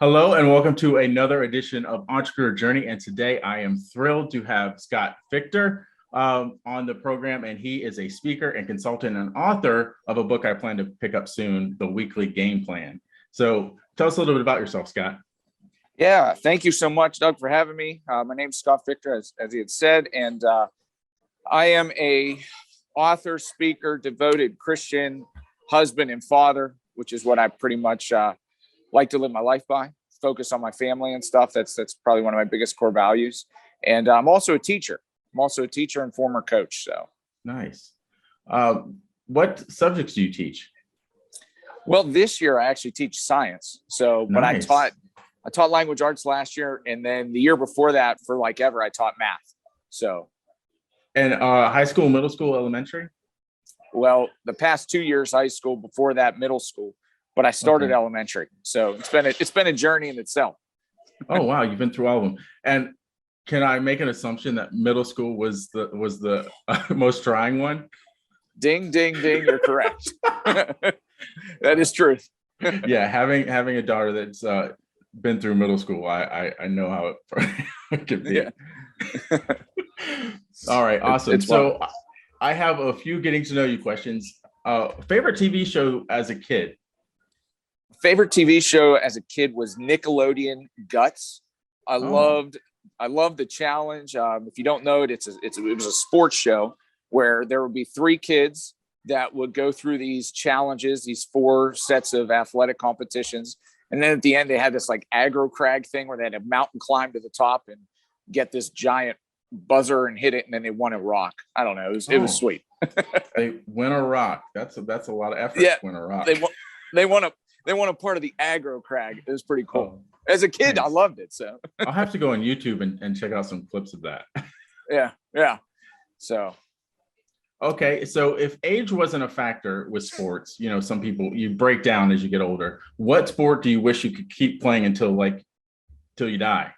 Hello and welcome to another edition of Entrepreneur Journey. And today I am thrilled to have Scott Fichter on the program. And he is a speaker and consultant and author of a book I plan to pick up soon, The Weekly Game Plan. So tell us a little bit about yourself, Scott. Yeah, thank you so much, Doug, for having me. My name's Scott Fichter, as he had said, and I am a author, speaker, devoted Christian, husband, and father, which is what I pretty much like to live my life by. Focus on my family and stuff. That's probably one of my biggest core values. And I'm also a teacher. I'm also a teacher and former coach. So nice. What subjects do you teach? Well, this year I actually teach science. So when Nice. I taught language arts last year, and then the year before that, for like ever, I taught math. So, And high school, middle school, elementary? well, the past 2 years, high school, before that, middle school, but I started Okay. elementary. So it's been a journey in itself. Oh, wow. You've been through all of them. And can I make an assumption that middle school was the most trying one? Ding, ding, ding. You're correct. That is truth. Yeah, having a daughter that's been through middle school, I know how it can be. Yeah. All right, awesome. It's So I have a few getting to know you questions. Favorite TV show as a kid? Favorite TV show as a kid was Nickelodeon Guts. I Oh. loved the challenge. If you don't know it, it was a sports show where there would be three kids that would go through these challenges, these four sets of athletic competitions. And then at the end, they had this like aggro crag thing where they had a mountain climb to the top and get this giant buzzer and hit it. And then they won a rock. I don't know. It was sweet. They win a rock. That's a lot of effort Yeah, to win a rock. they won a part of the aggro crag. It was pretty cool. Oh, As a kid, nice. I loved it. So I'll have to go on YouTube and check out some clips of that. yeah. So Okay, so if age wasn't a factor with sports, some people you break down as you get older. What sport do you wish you could keep playing until you die?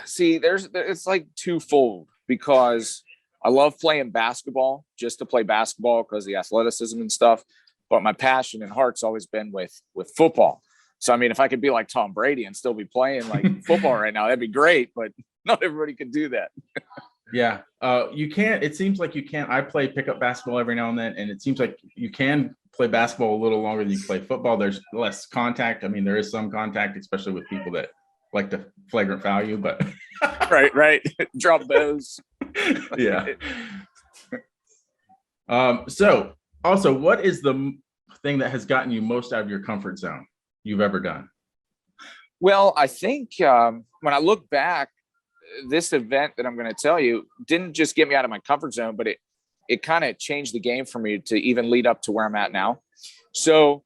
see, it's like twofold because I love playing basketball just to play basketball because of the athleticism and stuff. But my passion and heart's always been with football. So I mean, if I could be like Tom Brady and still be playing like football right now, that'd be great. But not everybody can do that. Yeah, you can't. It seems like you can't. I play pickup basketball every now and then, and it seems like you can play basketball a little longer than you play football. There's less contact. I mean, there is some contact, especially with people that like to flagrant foul you, but Right. Drop those. yeah. So also, what is the thing that has gotten you most out of your comfort zone you've ever done? Well, I think when I look back, this event that I'm going to tell you didn't just get me out of my comfort zone, but it kind of changed the game for me to even lead up to where I'm at now. So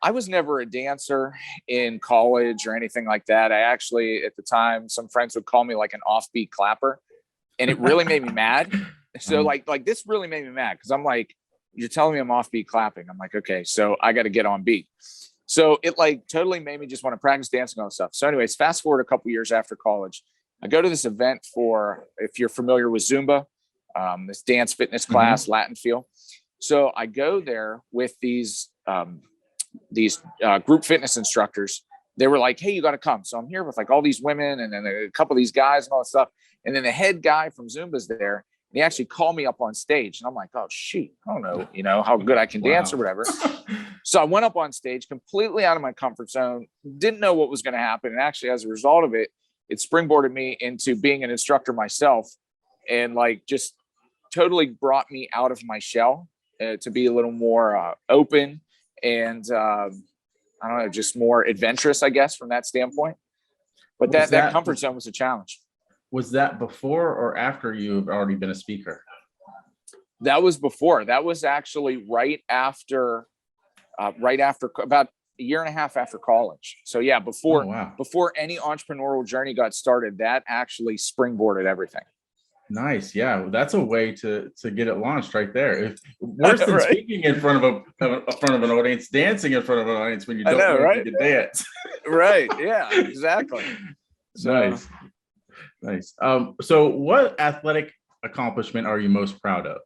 I was never a dancer in college or anything like that. I actually, at the time, some friends would call me like an offbeat clapper, and it really made me mad. So like this really made me mad because I'm like, you're telling me I'm offbeat clapping. I'm like, okay, so I got to get on beat. So it like totally made me just want to practice dancing on stuff. So anyways, fast forward a couple years after college, I go to this event for, if you're familiar with Zumba, this dance fitness class, Latin feel. So I go there with these group fitness instructors. They were like, hey, you got to come. So I'm here with like all these women and then a couple of these guys and all that stuff. And then the head guy from Zumba's there. And he actually called me up on stage. And I'm like, oh, shoot, I don't know, how good I can dance or whatever. So I went up on stage completely out of my comfort zone, didn't know what was going to happen. And actually, as a result of it, it springboarded me into being an instructor myself and like just totally brought me out of my shell to be a little more open and I don't know, just more adventurous, I guess, from that standpoint. But that comfort zone was a challenge. Was that before or after you've already been a speaker? That was before. That was actually right after about a year and a half after college. So yeah, before any entrepreneurial journey got started, that actually springboarded everything. Nice. Yeah, that's a way to get it launched right there. Worse than speaking in front of an audience, dancing in front of an audience when you don't know if you can dance. Right. Yeah, exactly. So, nice. So what athletic accomplishment are you most proud of?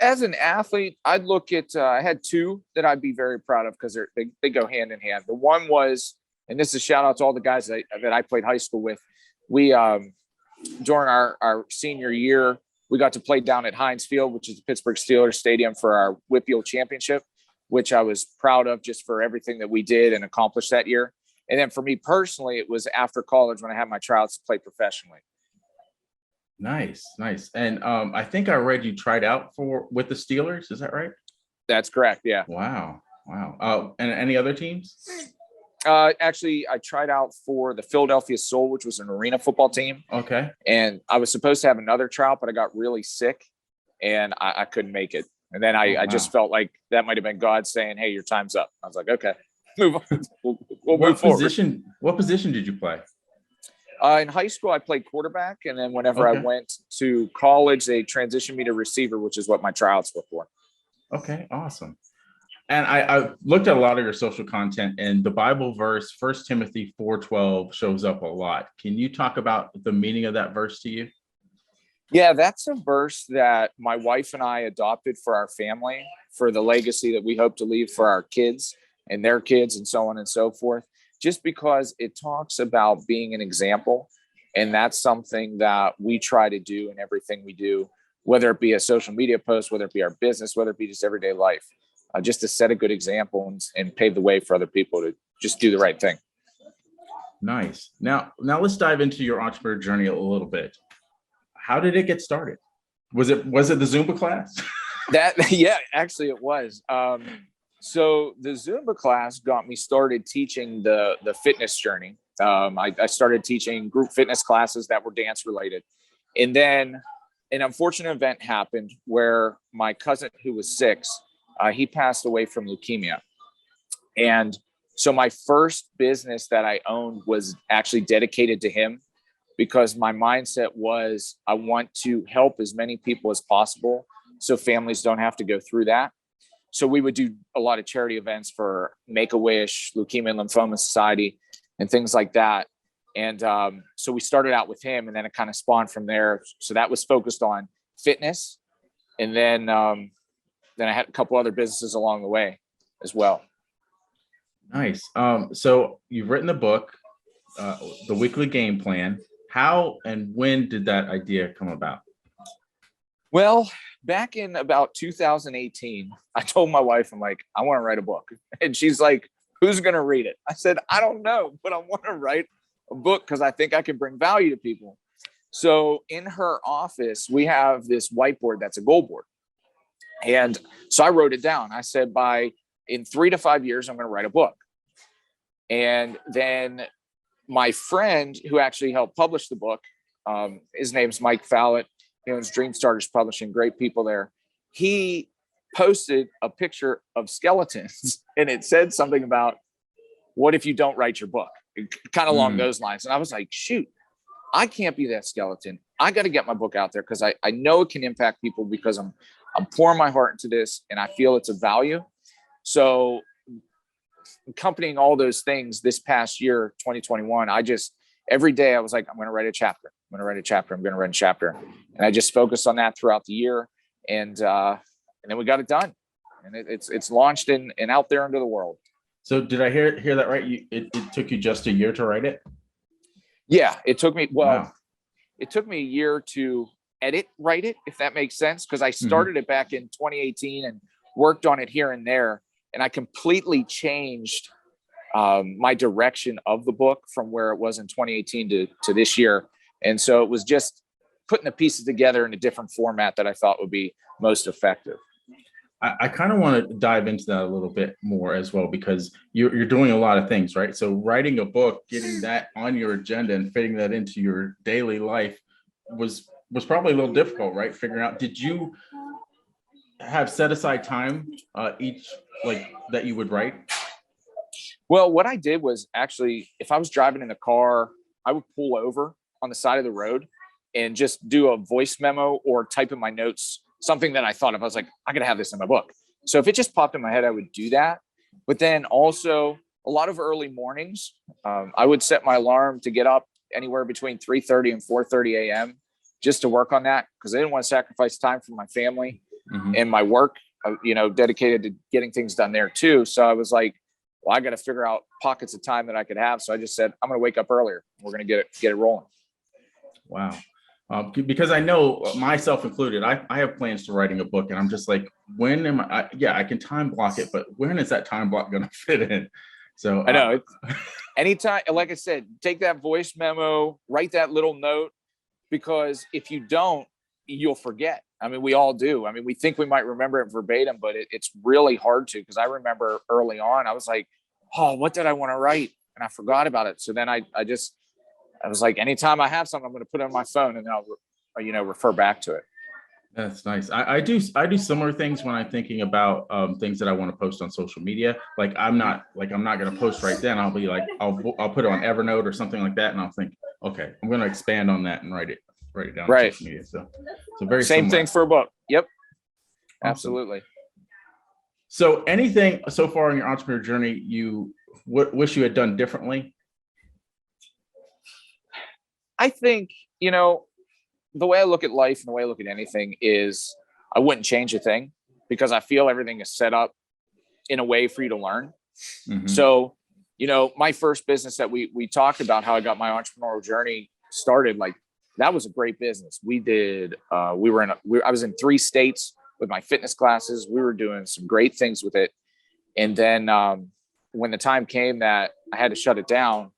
As an athlete, I'd look at, I had two that I'd be very proud of because they go hand in hand. The one was, and this is a shout out to all the guys that I played high school with. We, during our senior year, we got to play down at Heinz Field, which is the Pittsburgh Steelers stadium, for our Whippeal championship, which I was proud of just for everything that we did and accomplished that year. And then for me personally, it was after college when I had my tryouts to play professionally. Nice. And I think I read you tried out with the Steelers. Is that right? That's correct. Yeah. Wow. And any other teams? Actually, I tried out for the Philadelphia Soul, which was an arena football team. Okay. And I was supposed to have another tryout, but I got really sick and I couldn't make it. And then I just felt like that might have been God saying, "Hey, your time's up." I was like, "Okay, move on. We'll move forward." What position did you play? In high school, I played quarterback, and then whenever I went to college, they transitioned me to receiver, which is what my tryouts were for. Okay, awesome. And I looked at a lot of your social content, and the Bible verse, 1 Timothy 4:12, shows up a lot. Can you talk about the meaning of that verse to you? Yeah, that's a verse that my wife and I adopted for our family, for the legacy that we hope to leave for our kids and their kids and so on and so forth, just because it talks about being an example. And that's something that we try to do in everything we do, whether it be a social media post, whether it be our business, whether it be just everyday life, just to set a good example and pave the way for other people to just do the right thing. Nice. Now let's dive into your entrepreneur journey a little bit. How did it get started? Was it the Zumba class? Yeah, actually it was. So the Zumba class got me started teaching the fitness journey. I started teaching group fitness classes that were dance related. And then an unfortunate event happened where my cousin, who was 6, he passed away from leukemia. And so my first business that I owned was actually dedicated to him, because my mindset was I want to help as many people as possible so families don't have to go through that. So we would do a lot of charity events for Make-A-Wish, Leukemia and Lymphoma Society, and things like that. And so we started out with him, and then it kind of spawned from there. So that was focused on fitness. And then I had a couple other businesses along the way as well. Nice. So you've written the book, The Weekly Game Plan. How and when did that idea come about? Well, back in about 2018, I told my wife, I'm like, I want to write a book. And she's like, who's going to read it? I said, I don't know, but I want to write a book because I think I can bring value to people. So in her office, we have this whiteboard that's a goal board. And so I wrote it down. I said, in 3 to 5 years, I'm going to write a book. And then my friend who actually helped publish the book, his name's Mike Fallett. He owns Dream Starters Publishing, great people there. He posted a picture of skeletons and it said something about, what if you don't write your book? Kind of along those lines. And I was like, shoot, I can't be that skeleton. I got to get my book out there because I know it can impact people, because I'm pouring my heart into this and I feel it's of value. So accompanying all those things this past year, 2021, every day I was like, I'm going to write a chapter. I'm going to write a chapter. And I just focused on that throughout the year. And then we got it done, and it's launched and out there into the world. So did I hear that right? It took you just a year to write it? Yeah, it took me, It took me a year to write it, if that makes sense. Cause I started it back in 2018 and worked on it here and there. And I completely changed my direction of the book from where it was in 2018 to this year. And so it was just putting the pieces together in a different format that I thought would be most effective. I kind of want to dive into that a little bit more as well, because you're doing a lot of things, right? So writing a book, getting that on your agenda and fitting that into your daily life was probably a little difficult, right? Figuring out, did you have set aside time each, like, that you would write? Well, what I did was, actually, if I was driving in the car, I would pull over on the side of the road and just do a voice memo or type in my notes something that I thought of. I was like, I got to have this in my book. So if it just popped in my head, I would do that. But then also a lot of early mornings, I would set my alarm to get up anywhere between 3:30 and 4:30 a.m. just to work on that, because I didn't want to sacrifice time for my family. and my work, dedicated to getting things done there too. So I was like, well, I got to figure out pockets of time that I could have. So I just said, I'm going to wake up earlier. We're going to get it rolling. Wow. Because I know, myself included, I have plans to writing a book, and I'm just like, when am I can time block it, but when is that time block going to fit in? So I know anytime, like I said, take that voice memo, write that little note, because if you don't, you'll forget. I mean, we all do. I mean, we think we might remember it verbatim, but it's really hard to, because I remember early on, I was like, oh, what did I want to write? And I forgot about it. So then I was like, anytime I have something, I'm going to put it on my phone, and then I'll, refer back to it. That's nice. I do similar things when I'm thinking about things that I want to post on social media. Like I'm not going to post right then. I'll be like, I'll put it on Evernote or something like that, and I'll think, okay, I'm going to expand on that and write it down on social media. So very same similar. thing for a book. Yep. Awesome. Absolutely. So anything so far in your entrepreneur journey you wish you had done differently? I think, the way I look at life and the way I look at anything is I wouldn't change a thing, because I feel everything is set up in a way for you to learn. Mm-hmm. So, my first business that we talked about, how I got my entrepreneurial journey started, like that was a great business. We did, I was in 3 states with my fitness classes. We were doing some great things with it. And then when the time came that I had to shut it down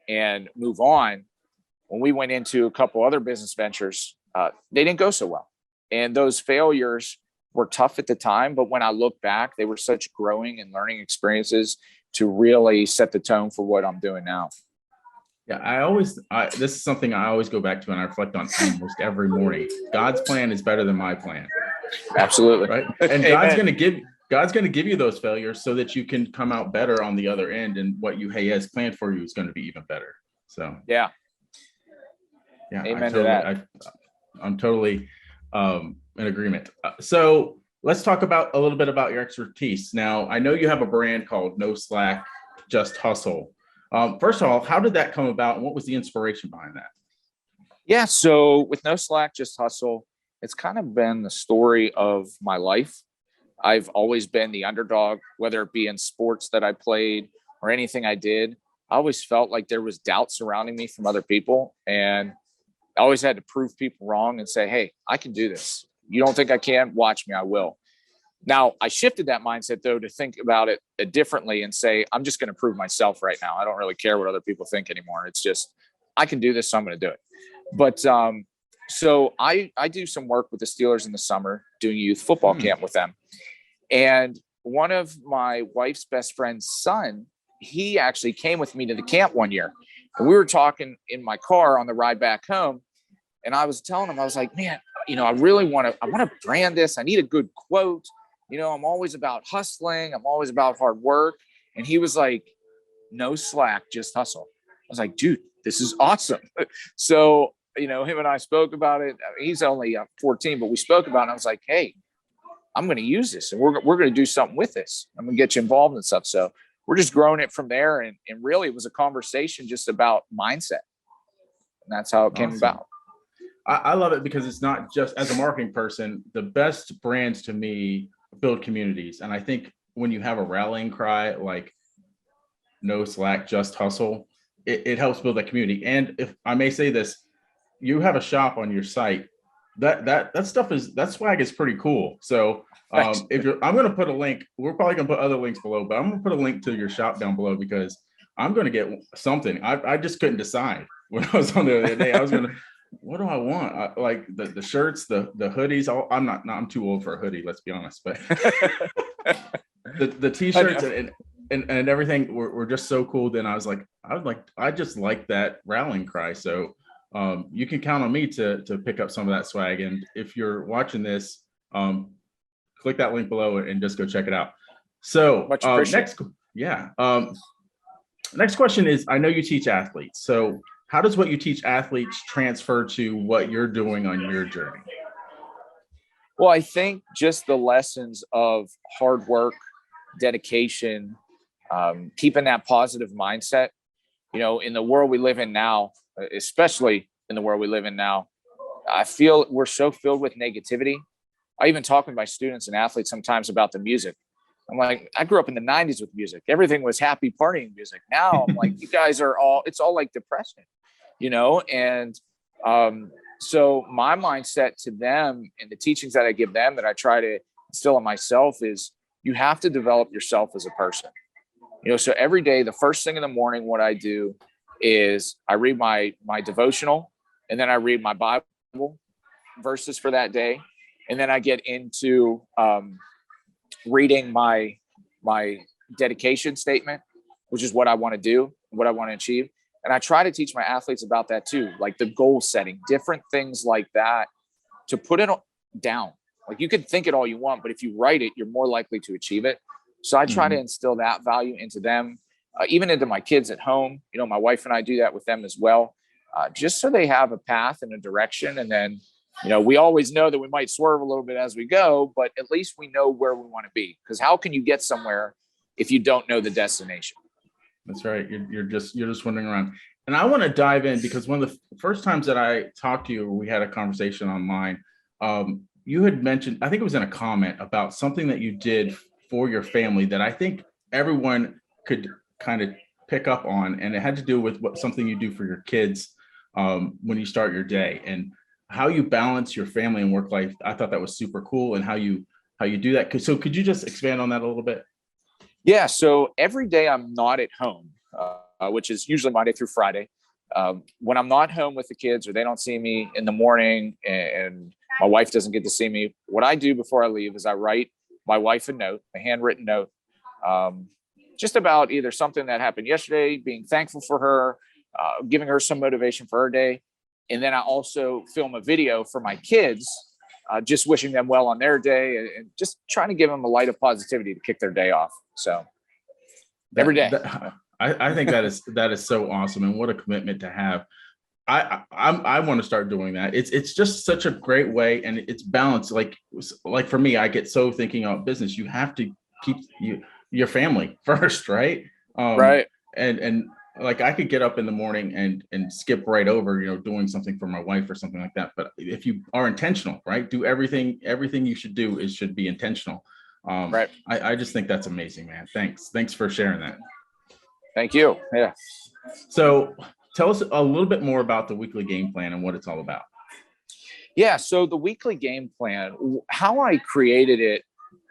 and move on, when we went into a couple other business ventures, they didn't go so well. And those failures were tough at the time. But when I look back, they were such growing and learning experiences to really set the tone for what I'm doing now. Yeah, this is something I always go back to and I reflect on almost every morning. God's plan is better than my plan. Absolutely. Right. And God's going to give you those failures so that you can come out better on the other end. And what he has planned for you is going to be even better. So, yeah. Amen to that. I'm totally in agreement. So let's talk about a little bit about your expertise. Now, I know you have a brand called No Slack, Just Hustle. First of all, how did that come about, and what was the inspiration behind that? Yeah, so with No Slack, Just Hustle, it's kind of been the story of my life. I've always been the underdog, whether it be in sports that I played or anything I did. I always felt like there was doubt surrounding me from other people, and I always had to prove people wrong and say, hey, I can do this. You don't think I can? Watch me, I will. Now, I shifted that mindset, though, to think about it differently and say, I'm just going to prove myself right now. I don't really care what other people think anymore. It's just, I can do this, so I'm going to do it. But so I do some work with the Steelers in the summer, doing youth football camp with them. And one of my wife's best friend's son, he actually came with me to the camp one year. And we were talking in my car on the ride back home. And I was telling him, I was like, man, I really want to brand this. I need a good quote. I'm always about hustling. I'm always about hard work. And he was like, no slack, just hustle. I was like, dude, this is awesome. So, him and I spoke about it. I mean, he's only 14, but we spoke about it. And I was like, hey, I'm going to use this, and we're going to do something with this. I'm going to get you involved in stuff. So we're just growing it from there. And really it was a conversation just about mindset. And that's how it came about. I love it because it's not just, as a marketing person, the best brands to me build communities. And I think when you have a rallying cry, like no slack, just hustle, it helps build that community. And if I may say this, you have a shop on your site, that swag is pretty cool. So I'm going to put a link, we're probably going to put other links below, but I'm going to put a link to your shop down below because I'm going to get something. I just couldn't decide when I was on there the other day. I was going to, what do I want? I like the shirts, the hoodies. I'm too old for a hoodie, let's be honest, but the t-shirts and everything were just so cool. Then I just like that rallying cry. So you can count on me to pick up some of that swag. And if you're watching this, click that link below and just go check it out. So next question is, I know you teach athletes. So how does what you teach athletes transfer to what you're doing on your journey? Well, I think just the lessons of hard work, dedication, keeping that positive mindset, in the world we live in now, especially in the world we live in now, I feel we're so filled with negativity. I even talk with my students and athletes sometimes about the music. I'm like, I grew up in the 90s with music. Everything was happy partying music. Now I'm like, you guys are it's all like depression, And so my mindset to them and the teachings that I give them that I try to instill in myself is you have to develop yourself as a person. So every day, the first thing in the morning, what I do is I read my devotional, and then I read my Bible verses for that day. And then I get into reading my dedication statement, which is what I want to do, what I want to achieve. And I try to teach my athletes about that too, like the goal setting, different things like that, to put it down. Like you can think it all you want, but if you write it, you're more likely to achieve it. So I try to instill that value into them, even into my kids at home. My wife and I do that with them as well, just so they have a path and a direction. And then, we always know that we might swerve a little bit as we go, but at least we know where we want to be. Because how can you get somewhere if you don't know the destination? That's right. You're just wandering around. And I want to dive in because one of the first times that I talked to you, we had a conversation online. You had mentioned, I think it was in a comment, about something that you did for your family that I think everyone could kind of pick up on. And it had to do with something you do for your kids when you start your day, and how you balance your family and work life. I thought that was super cool, and how you do that. So could you just expand on that a little bit? Yeah. So every day I'm not at home, which is usually Monday through Friday. When I'm not home with the kids, or they don't see me in the morning, and my wife doesn't get to see me, what I do before I leave is I write my wife a note, a handwritten note, just about either something that happened yesterday, being thankful for her, giving her some motivation for her day. And then I also film a video for my kids, just wishing them well on their day, and just trying to give them a light of positivity to kick their day off. So every day. I think that is so awesome, and what a commitment to have. I want to start doing that. It's just such a great way, and it's balanced. Like for me, I get so thinking about business. You have to keep your family first, right? Right. And like I could get up in the morning and skip right over, doing something for my wife or something like that. But if you are intentional, right, do everything you should do should be intentional. Right. I just think that's amazing, man. Thanks for sharing that. Thank you. Yeah. So tell us a little bit more about the weekly game plan and what it's all about. Yeah. So the weekly game plan, how I created it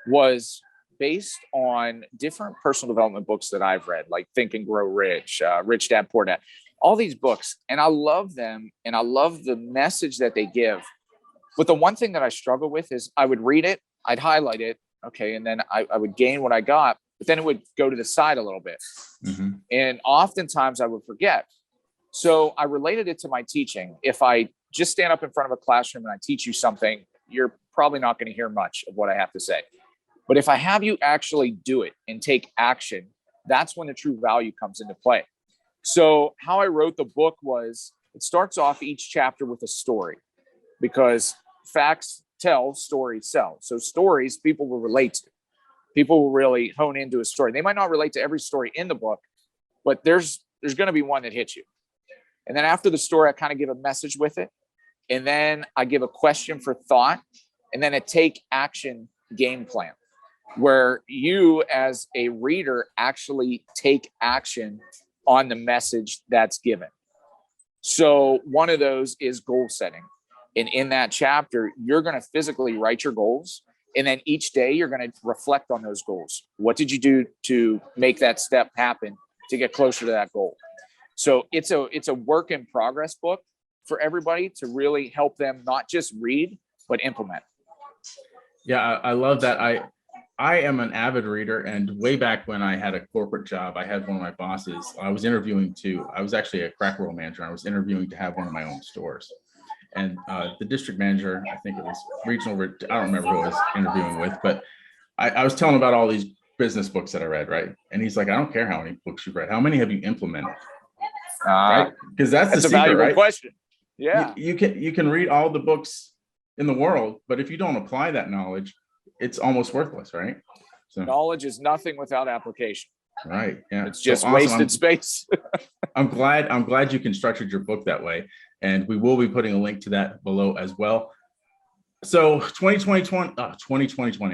was based on different personal development books that I've read, like Think and Grow Rich, Rich Dad, Poor Dad, all these books. And I love them, and I love the message that they give. But the one thing that I struggle with is I would read it, I'd highlight it, okay, and then I would gain what I got, but then it would go to the side a little bit. Mm-hmm. And oftentimes I would forget. So I related it to my teaching. If I just stand up in front of a classroom and I teach you something, you're probably not going to hear much of what I have to say. But if I have you actually do it and take action, that's when the true value comes into play. So how I wrote the book was, it starts off each chapter with a story, because facts tell, stories sell. So stories people will relate to. People will really hone into a story. They might not relate to every story in the book, but there's going to be one that hits you. And then after the story, I kind of give a message with it. And then I give a question for thought, and then a take action game plan, where you as a reader actually take action on the message that's given. So one of those is goal setting. And in that chapter, you're going to physically write your goals. And then each day you're going to reflect on those goals. What did you do to make that step happen to get closer to that goal? So it's a work in progress book for everybody to really help them not just read, but implement. Yeah, I love that. I am an avid reader, and way back when I had a corporate job, I had one of my bosses. I was actually a Cracker Barrel manager. I was interviewing to have one of my own stores. And the district manager, I think it was regional, I don't remember who I was interviewing with, but I was telling him about all these business books that I read, right? And he's like, I don't care how many books you've read. How many have you implemented? Right? Because that's the secret, a valuable right? question. Yeah. You can read all the books in the world, but if you don't apply that knowledge, it's almost worthless, right? So knowledge is nothing without application. Right. Yeah. It's just wasted space. I'm glad you constructed your book that way. And we will be putting a link to that below as well. So 2020,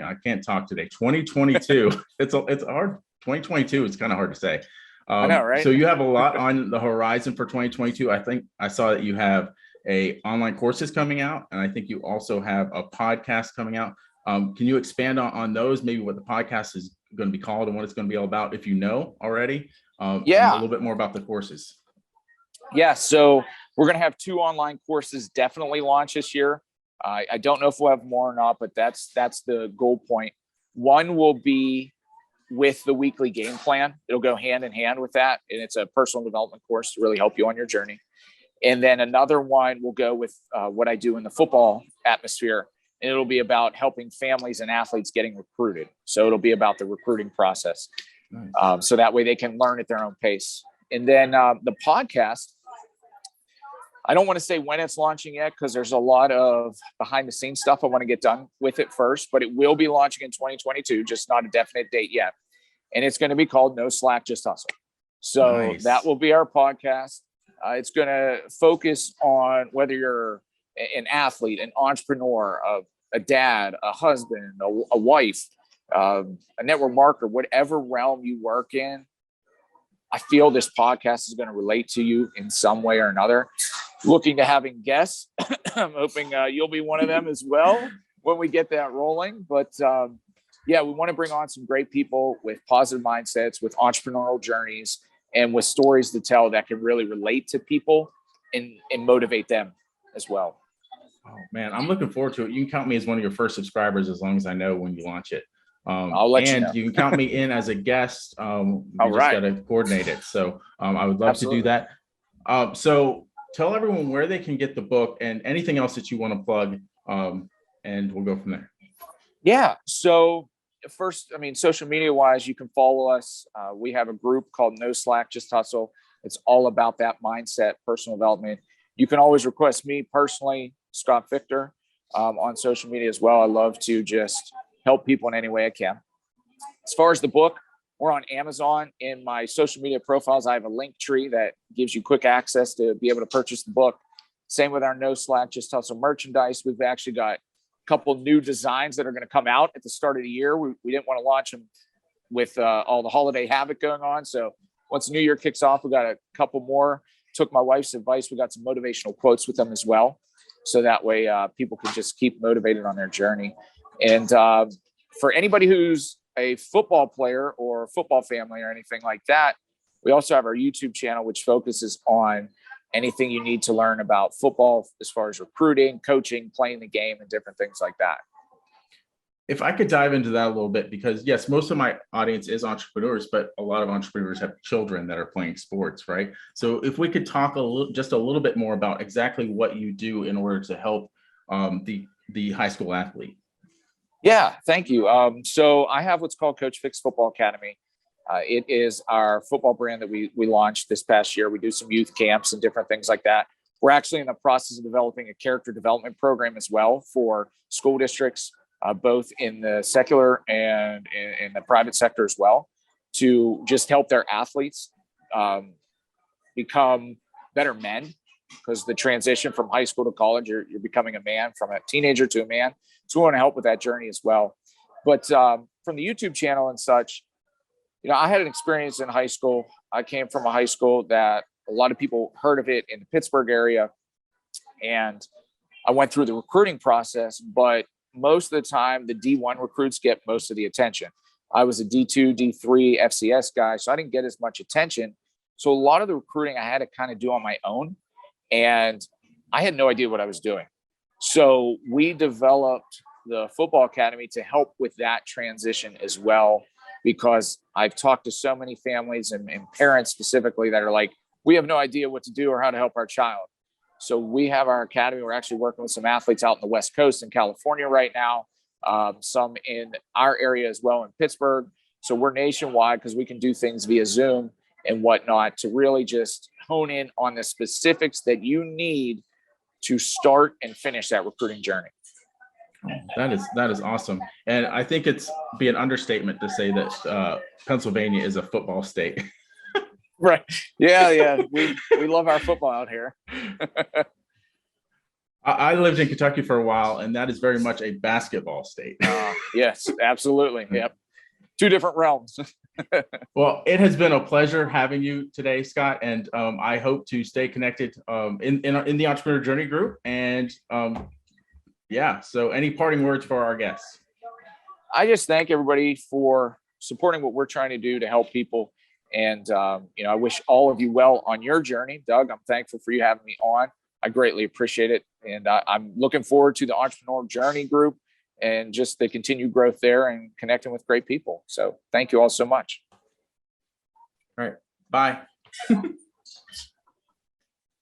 I can't talk today. 2022, it's hard. 2022 is kind of hard to say. I know, right? So you have a lot on the horizon for 2022. I think I saw that you have online courses coming out, and I think you also have a podcast coming out. Can you expand on those, maybe what the podcast is going to be called and what it's going to be all about, if you know already? And a little bit more about the courses. Yeah, so we're going to have 2 online courses definitely launch this year. I don't know if we'll have more or not, but that's the goal point. One will be with the weekly game plan. It'll go hand in hand with that, and it's a personal development course to really help you on your journey. And then another one will go with what I do in the football atmosphere, and it'll be about helping families and athletes getting recruited. So it'll be about the recruiting process. Nice. So that way they can learn at their own pace. And then the podcast, I don't want to say when it's launching yet, because there's a lot of behind the scenes stuff I want to get done with it first, but it will be launching in 2022, just not a definite date yet. And it's going to be called No Slack, Just Hustle. So nice. That will be our podcast. It's going to focus on whether you're an athlete, an entrepreneur, a dad, a husband, a wife, a network marketer, whatever realm you work in. I feel this podcast is going to relate to you in some way or another. Looking to having guests. I'm hoping you'll be one of them as well when we get that rolling. But yeah, we want to bring on some great people with positive mindsets, with entrepreneurial journeys, and with stories to tell that can really relate to people and motivate them as well. Oh man, I'm looking forward to it. You can count me as one of your first subscribers as long as I know when you launch it. I'll let you know. You can count me in as a guest. You just got to coordinate it. So I would love Absolutely. To do that. So tell everyone where they can get the book and anything else that you want to plug, and we'll go from there. Yeah. So first, I mean, social media wise, you can follow us. We have a group called No Slack, Just Hustle. It's all about that mindset, personal development. You can always request me personally, Scott Fichter, on social media as well. I love to just help people in any way I can. As far as the book, we're on Amazon. In my social media profiles, I have a link tree that gives you quick access to be able to purchase the book. Same with our No Slack, Just Hustle merchandise. We've actually got a couple new designs that are going to come out at the start of the year. We didn't want to launch them with all the holiday havoc going on. So once the new year kicks off, we got a couple more. Took my wife's advice. We got some motivational quotes with them as well. So that way people can just keep motivated on their journey. And for anybody who's a football player or football family or anything like that, we also have our YouTube channel, which focuses on anything you need to learn about football as far as recruiting, coaching, playing the game, and different things like that. If I could dive into that a little bit, because yes, most of my audience is entrepreneurs, but a lot of entrepreneurs have children that are playing sports, right? So if we could talk just a little bit more about exactly what you do in order to help the high school athlete. Yeah, thank you. So I have what's called Coach Fix Football Academy. It is our football brand that we launched this past year. We do some youth camps and different things like that. We're actually in the process of developing a character development program as well for school districts, both in the secular and in the private sector as well, to just help their athletes become better men. Because the transition from high school to college, you're becoming a man, from a teenager to a man. So we want to help with that journey as well. But from the YouTube channel and such, I had an experience in high school. I came from a high school that a lot of people heard of it in the Pittsburgh area. And I went through the recruiting process, but most of the time the D1 recruits get most of the attention. I was a D2, D3 FCS guy, so I didn't get as much attention. So a lot of the recruiting I had to kind of do on my own. And I had no idea what I was doing. So we developed the football academy to help with that transition as well, because I've talked to so many families and parents specifically that are like, we have no idea what to do or how to help our child. So we have our academy. We're actually working with some athletes out in the West Coast in California right now, some in our area as well in Pittsburgh. So we're nationwide because we can do things via Zoom and whatnot to really just hone in on the specifics that you need to start and finish that recruiting journey. That is awesome. And I think it's be an understatement to say that Pennsylvania is a football state. Right. Yeah. We love our football out here. I lived in Kentucky for a while, and that is very much a basketball state. Yes, absolutely. Yep. Two different realms. Well, it has been a pleasure having you today, Scott, and I hope to stay connected in the Entrepreneur Journey group. And yeah, so any parting words for our guests? I just thank everybody for supporting what we're trying to do to help people. And, I wish all of you well on your journey. Doug, I'm thankful for you having me on. I greatly appreciate it. And I'm looking forward to the Entrepreneur Journey group and just the continued growth there and connecting with great people. So thank you all so much. All right. Bye.